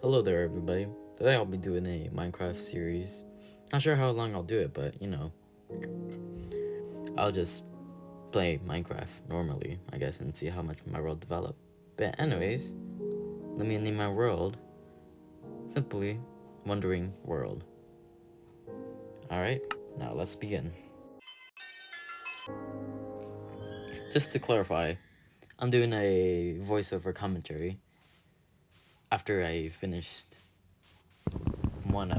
Hello there, everybody. Today I'll be doing a Minecraft series. Not sure how long I'll do it, but I'll just play Minecraft normally, I guess, and see how much my world develop. But anyways, let me name my world simply Wondering World. Alright, now let's begin. Just to clarify, I'm doing a voiceover commentary after I finished one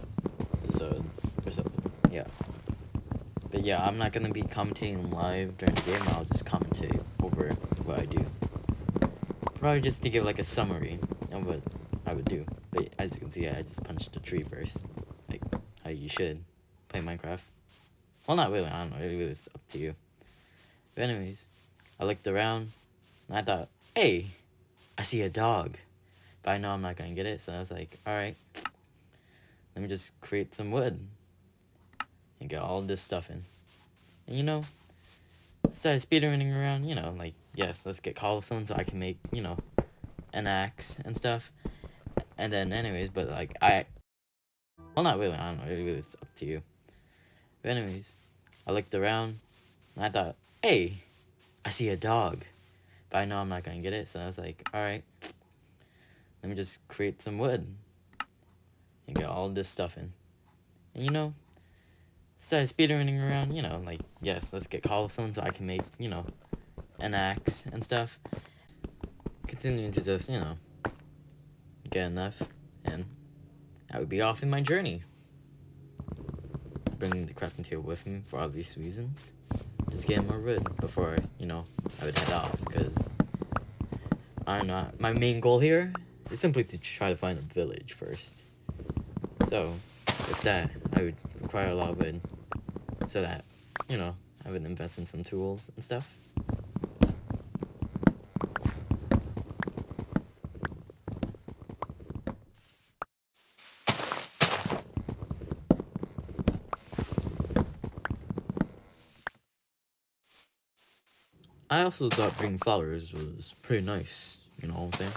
episode or something. Yeah. But yeah, I'm not gonna be commentating live during the game. I'll just commentate over what I do. Probably just to give like a summary of what I would do. But as you can see, I just punched a tree first, like how you should play Minecraft. Well, not really. I don't know. Really, it's up to you. But anyways, I looked around and I thought, hey, I see a dog, but I know I'm not gonna get it. So I was like, all right, let me just create some wood and get all this stuff in. And started speedrunning around, like, yes, let's get cobblestone so I can make, an axe and stuff. And then, anyways, but like, well, not really, I don't know, really, it's up to you. But, anyways, I looked around and I thought, hey, I see a dog, but I know I'm not gonna get it. So I was like, alright, let me just create some wood and get all this stuff in. And, started speedrunning around, like, yes, let's get cobblestone so I can make, an axe and stuff. Continuing to just, get enough, and I would be off in my journey. Bringing the crafting table with me for obvious reasons. Just getting more wood before, I would head off, because I don't know, my main goal here is simply to try to find a village first. So, with that, I would require a lot of wood, so that, I would invest in some tools and stuff. I also thought bringing flowers was pretty nice, you know what I'm saying?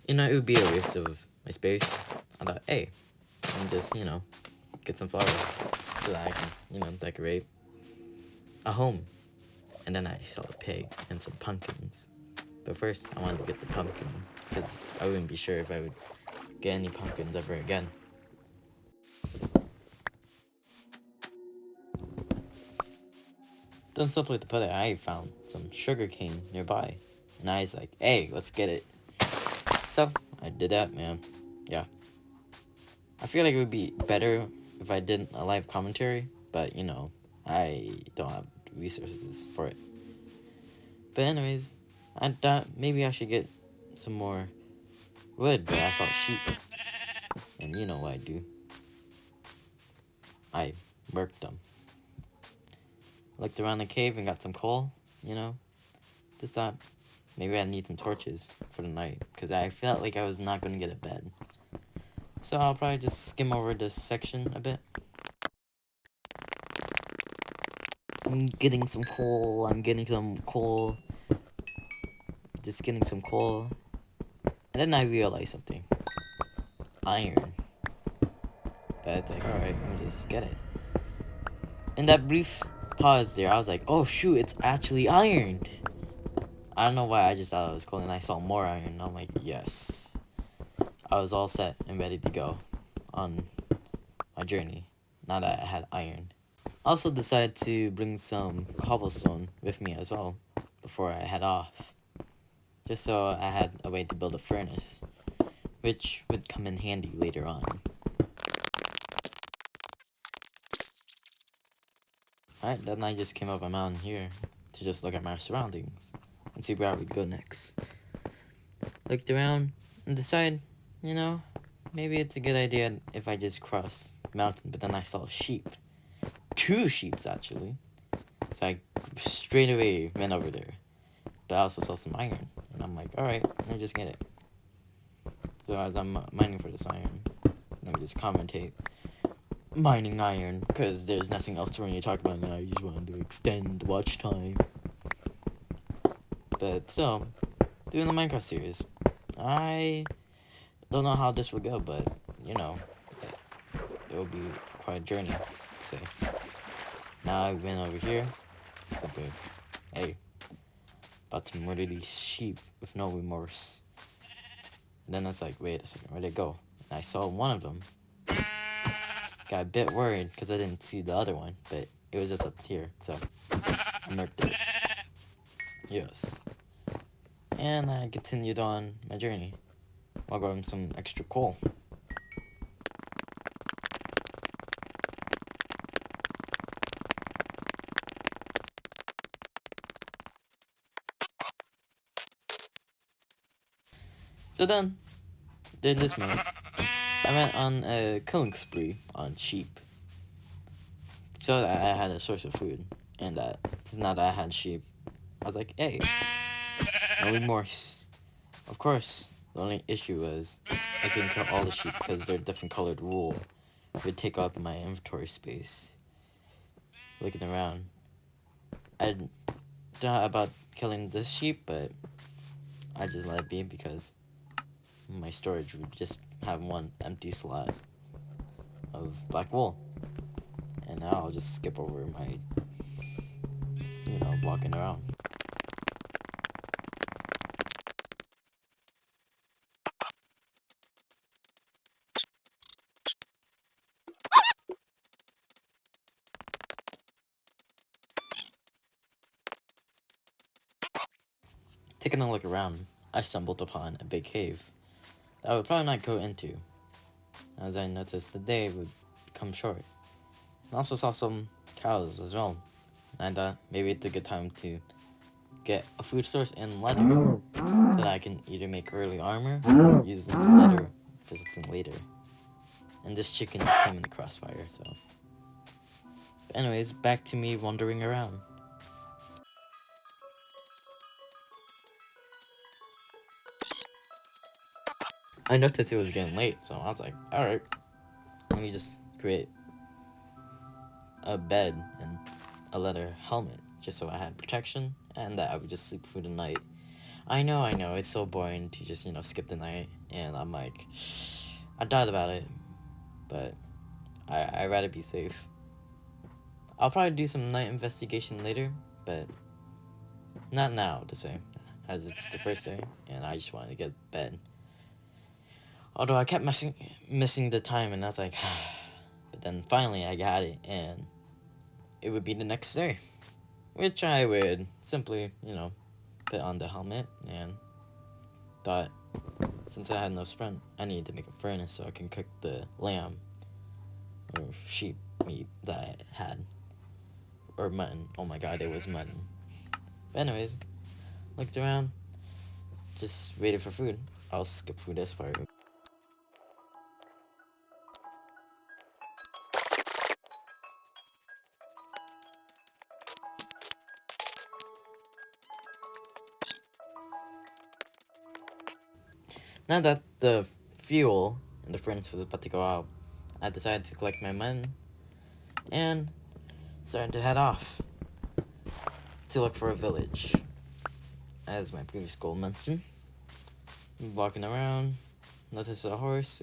It would be a waste of my space. I thought, hey, let me just, get some flowers so that I can, decorate a home. And then I saw a pig and some pumpkins. But first, I wanted to get the pumpkins because I wouldn't be sure if I would get any pumpkins ever again. Then simply to put it, I found some sugarcane nearby. And I was like, hey, let's get it. So, I did that, man. Yeah. I feel like it would be better if I did a live commentary, but, I don't have resources for it. But anyways, I thought maybe I should get some more wood, but I saw sheep. And you know what I do. I murked them. Looked around the cave and got some coal, Just thought maybe I need some torches for the night, because I felt like I was not going to get a bed. So I'll probably just skim over this section a bit. I'm getting some coal, just getting some coal. And then I realized something. Iron. But I think, alright, let me just get it. In that brief pause there, I was like, oh shoot, it's actually iron. I don't know why, I just thought it was cool, and I saw more iron, and I'm like, yes. I was all set and ready to go on my journey, now that I had iron. I also decided to bring some cobblestone with me as well, before I head off. Just so I had a way to build a furnace, which would come in handy later on. Alright, then I just came up a mountain here to just look at my surroundings and see where I would go next. Looked around and decided, maybe it's a good idea if I just cross the mountain, but then I saw a sheep. 2 sheeps, actually. So I straight away went over there. But I also saw some iron, and I'm like, alright, let me just get it. So as I'm mining for this iron, let me just commentate. Mining iron, because there's nothing else to really talk about now. I just wanted to extend watch time. But still, doing the Minecraft series. I don't know how this will go, but you know, it will be quite a journey, to say. Now I went over here, simply, hey, about to murder these sheep with no remorse. And then it's like, wait a second, where'd they go? And I saw one of them. Got a bit worried because I didn't see the other one, but it was just up here, so I murked it. Yes. And I continued on my journey while grabbing some extra coal. So then, during this month, I went on a killing spree on sheep. So that I had a source of food, and since now that I had sheep, I was like, hey, no remorse. Of course, the only issue was I couldn't kill all the sheep because they're different colored wool. It would take up my inventory space. Looking around, I don't know about killing this sheep, but I just let it be because my storage would just have one empty slot of black wool. And now I'll just skip over my, walking around. Taking a look around, I stumbled upon a big cave that I would probably not go into, as I noticed the day would become short. I also saw some cows as well, and I thought maybe it's a good time to get a food source in leather, so that I can either make early armor or use the leather for something later. And this chicken just came in the crossfire, so. But anyways, back to me wandering around. I noticed it was getting late, so I was like, alright, let me just create a bed and a leather helmet, just so I had protection, and that I would just sleep through the night. I know, it's so boring to just, skip the night, and I'm like, I thought about it, but I'd rather be safe. I'll probably do some night investigation later, but not now, to say, as it's the first day, and I just wanted to get bed. Although I kept missing the time, and I was like, but then finally I got it, and it would be the next day, which I would simply, put on the helmet, and thought, since I had no sprint, I needed to make a furnace so I can cook the lamb or sheep meat that I had, or mutton. Oh my god, it was mutton. But anyways, looked around, just waited for food. I'll skip through this part. Now that the fuel in the furnace was about to go out, I decided to collect my mutton and started to head off to look for a village. As my previous goal mentioned, walking around, noticed a horse,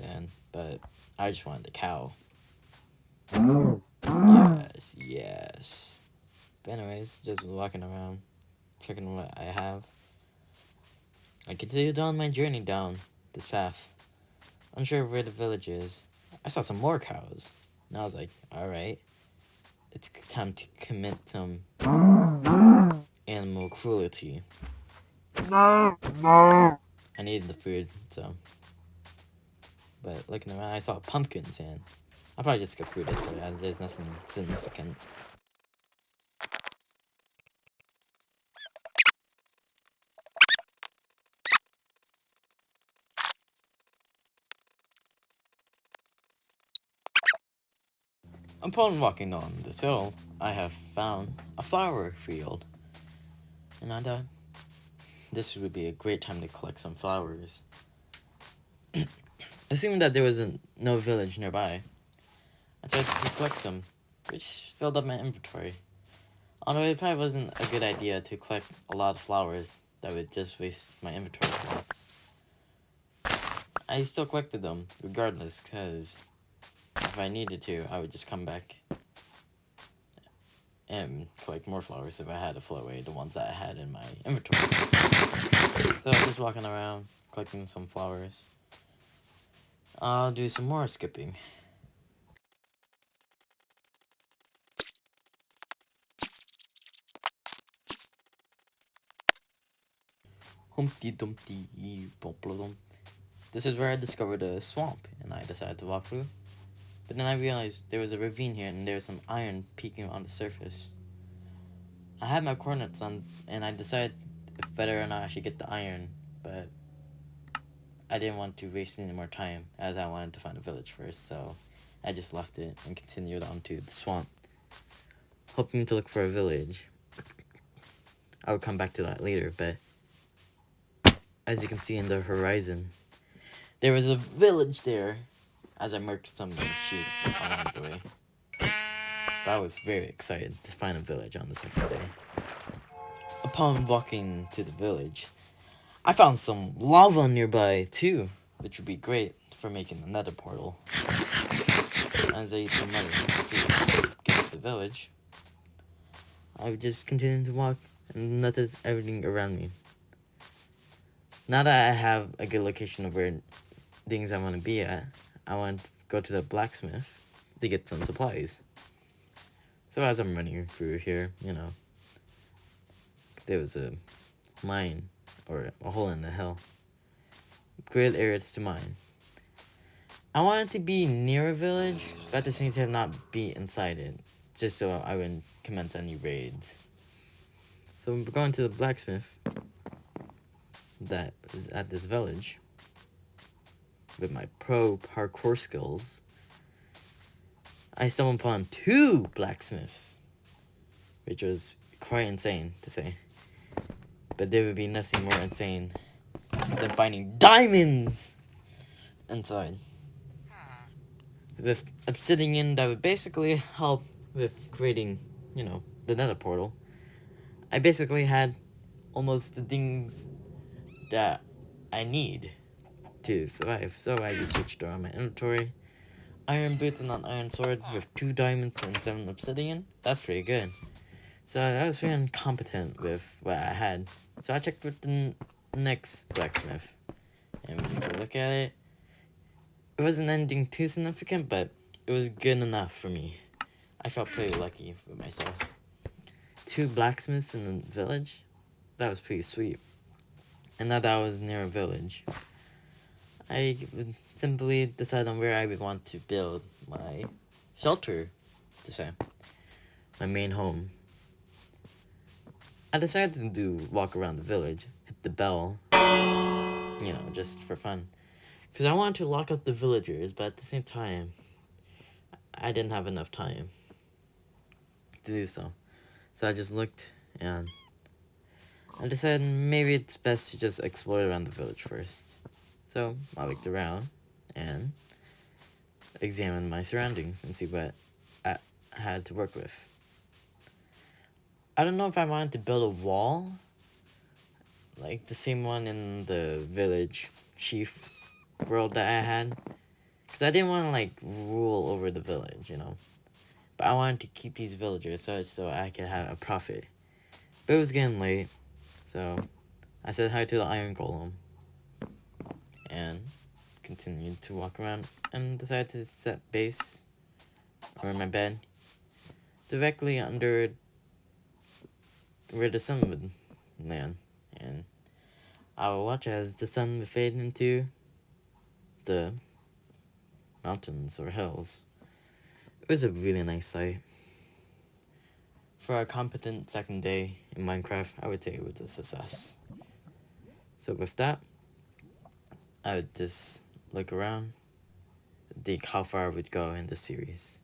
but I just wanted the cow. Yes. But anyways, just walking around, checking what I have. I continued on my journey down this path, unsure of where the village is. I saw some more cows, and I was like, alright, it's time to commit some animal cruelty. I needed the food, so. But looking around, I saw pumpkins, and I'll probably just skip through this, but there's nothing significant. Upon walking on this hill, I have found a flower field, and I thought this would be a great time to collect some flowers. Assuming that there was no village nearby, I started to collect some, which filled up my inventory. Although it probably wasn't a good idea to collect a lot of flowers that would just waste my inventory slots. I still collected them regardless, because if I needed to, I would just come back and collect more flowers if I had to float away the ones that I had in my inventory. So I'm just walking around collecting some flowers. I'll do some more skipping. Humpty Dumpty Bumplum. This is where I discovered a swamp, and I decided to walk through. But then I realized there was a ravine here, and there was some iron peeking on the surface. I had my coordinates on, and I decided whether or not I should get the iron, but I didn't want to waste any more time, as I wanted to find a village first, so I just left it and continued on to the swamp, hoping to look for a village. I would come back to that later, but as you can see in the horizon, there was a village there, as I marked some sheep along the way. But I was very excited to find a village on the second day. Upon walking to the village, I found some lava nearby too, which would be great for making the nether portal. As I eat some money to get to the village, I would just continue to walk and notice everything around me. Now that I have a good location of where things I want to be at, I want to go to the blacksmith to get some supplies. So as I'm running through here, there was a mine, or a hole in the hill. Great areas to mine. I wanted to be near a village, but at the same time not be inside it, just so I wouldn't commence any raids. So we're going to the blacksmith that is at this village. With my pro parkour skills, I stumbled upon 2 blacksmiths, which was quite insane to say. But there would be nothing more insane than finding diamonds inside. With obsidian that would basically help with creating, the nether portal. I basically had almost the things that I need to survive. So I just switched around my inventory. Iron boots and an iron sword with 2 diamonds and 7 obsidian. That's pretty good. So I was feeling competent with what I had. So I checked with the next blacksmith. And when you look at it, it wasn't anything too significant, but it was good enough for me. I felt pretty lucky with myself. 2 blacksmiths in the village? That was pretty sweet. And now that I was near a village, I would simply decide on where I would want to build my shelter, to say. My main home. I decided to walk around the village, hit the bell, just for fun. Because I wanted to lock up the villagers, but at the same time, I didn't have enough time to do so. So I just looked, and I decided maybe it's best to just explore around the village first. So I looked around and examined my surroundings and see what I had to work with. I don't know if I wanted to build a wall, like the same one in the village chief world that I had. Because I didn't want to, rule over the village, But I wanted to keep these villagers so I could have a profit. But it was getting late, so I said hi to the iron golem. And continued to walk around and decided to set base, or my bed, directly under where the sun would land. And I will watch as the sun would fade into the mountains or hills. It was a really nice sight. For a competent second day in Minecraft, I would say it was a success. So with that, I would just look around, think how far I would go in the series.